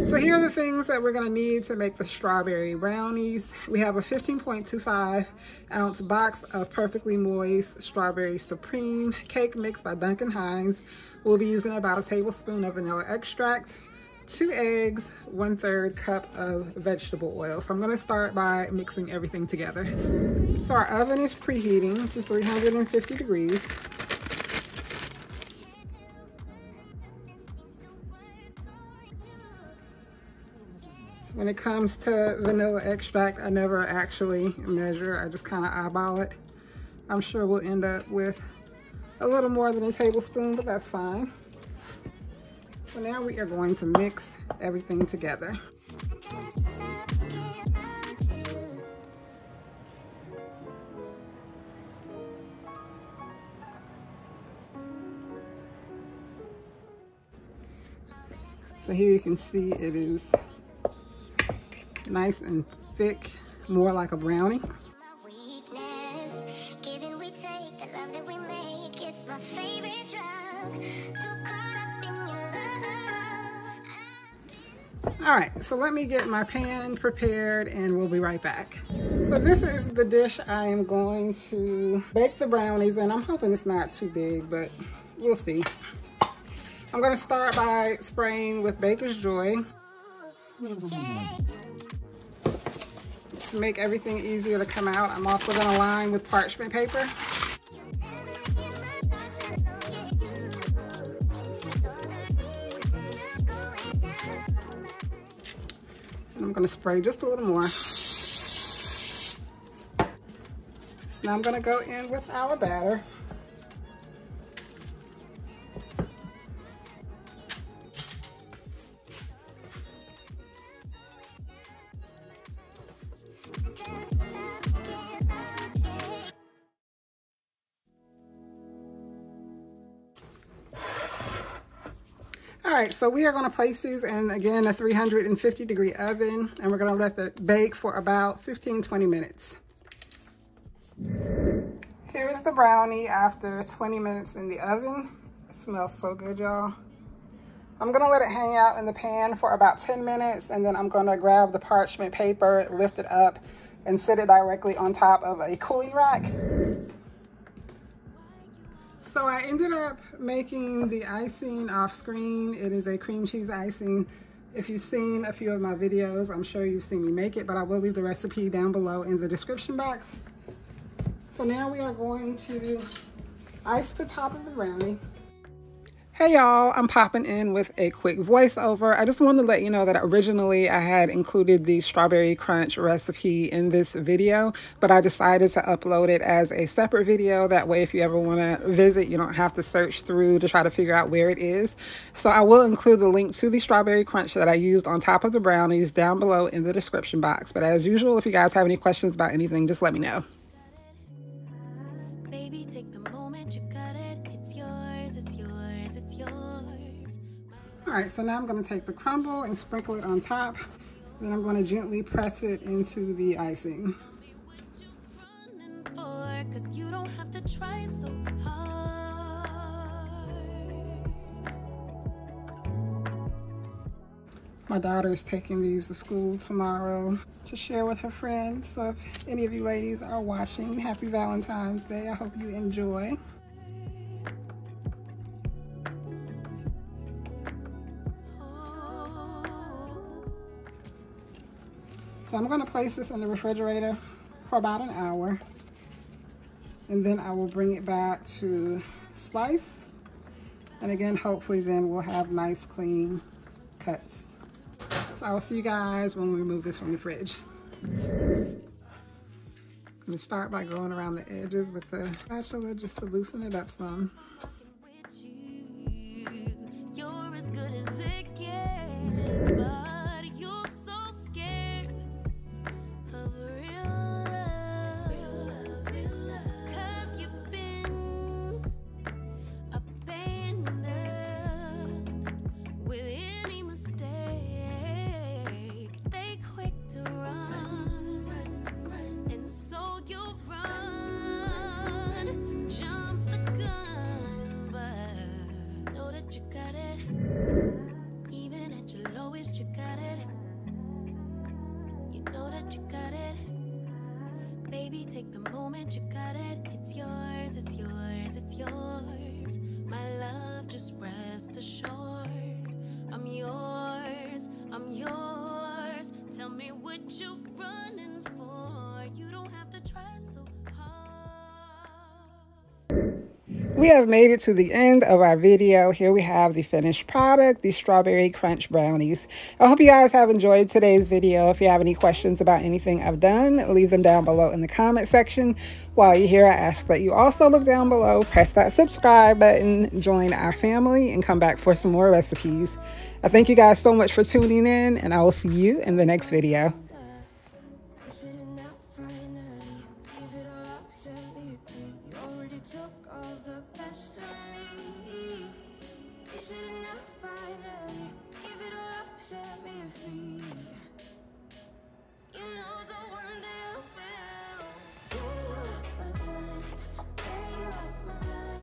So here are the things that we're gonna need to make the strawberry brownies. We have a 15.25 ounce box of perfectly moist strawberry supreme cake mix by Duncan Hines. We'll be using about a tablespoon of vanilla extract, 2 eggs, 1/3 cup of vegetable oil. So I'm gonna start by mixing everything together. So our oven is preheating to 350 degrees. When it comes to vanilla extract, I never actually measure. I just kind of eyeball it. I'm sure we'll end up with a little more than a tablespoon, but that's fine. So now we are going to mix everything together. So here you can see it is nice and thick, more like a brownie. All right, so let me get my pan prepared and we'll be right back. So this is the dish I am going to bake the brownies in. I'm hoping it's not too big, but we'll see. I'm gonna start by spraying with Baker's Joy to make everything easier to come out. I'm also gonna line with parchment paper. And I'm gonna spray just a little more. So now I'm gonna go in with our batter. All right, so we are gonna place these in, again, a 350 degree oven, and we're gonna let that bake for about 15-20 minutes. Here's the brownie after 20 minutes in the oven. It smells so good, y'all. I'm gonna let it hang out in the pan for about 10 minutes, and then I'm gonna grab the parchment paper, lift it up, and sit it directly on top of a cooling rack. So I ended up making the icing off screen. It is a cream cheese icing. If you've seen a few of my videos, I'm sure you've seen me make it, but I will leave the recipe down below in the description box. So now we are going to ice the top of the brownie. Hey y'all, I'm popping in with a quick voiceover. I just wanted to let you know that originally I had included the strawberry crunch recipe in this video, but I decided to upload it as a separate video. That way, if you ever want to visit, you don't have to search through to try to figure out where it is. So I will include the link to the strawberry crunch that I used on top of the brownies down below in the description box. But as usual, if you guys have any questions about anything, just let me know. Baby, take the moment, you got it. It's yours, it's yours, it's yours. All right, so now I'm gonna take the crumble and sprinkle it on top. Then I'm gonna gently press it into the icing. Cause you don't have to try so hard. My daughter is taking these to school tomorrow to share with her friends. So if any of you ladies are watching, happy Valentine's Day. I hope you enjoy. So I'm gonna place this in the refrigerator for about an hour. And then I will bring it back to slice. And again, hopefully then we'll have nice clean cuts. So I'll see you guys when we remove this from the fridge. I'm gonna start by going around the edges with the spatula just to loosen it up some. You're as good as it gets, but you're so scared of real love, cause you've been abandoned with any mistake. They quick to run, and so you run, jump the gun. got it. Baby, take the moment, you got it. It's yours, it's yours, it's yours. My love, just rest assured. I'm yours, I'm yours. Tell me what you running for. You don't have to try so hard. We have made it to the end of our video. Here we have the finished product, the strawberry crunch brownies. I hope you guys have enjoyed today's video. If you have any questions about anything I've done, leave them down below in the comment section. While you're here, I ask that you also look down below, press that subscribe button, join our family, and come back for some more recipes. I thank you guys so much for tuning in, and I will see you in the next video. Is it enough finally? Give it all up, set me free. You already took all the best of me. Is it enough finally?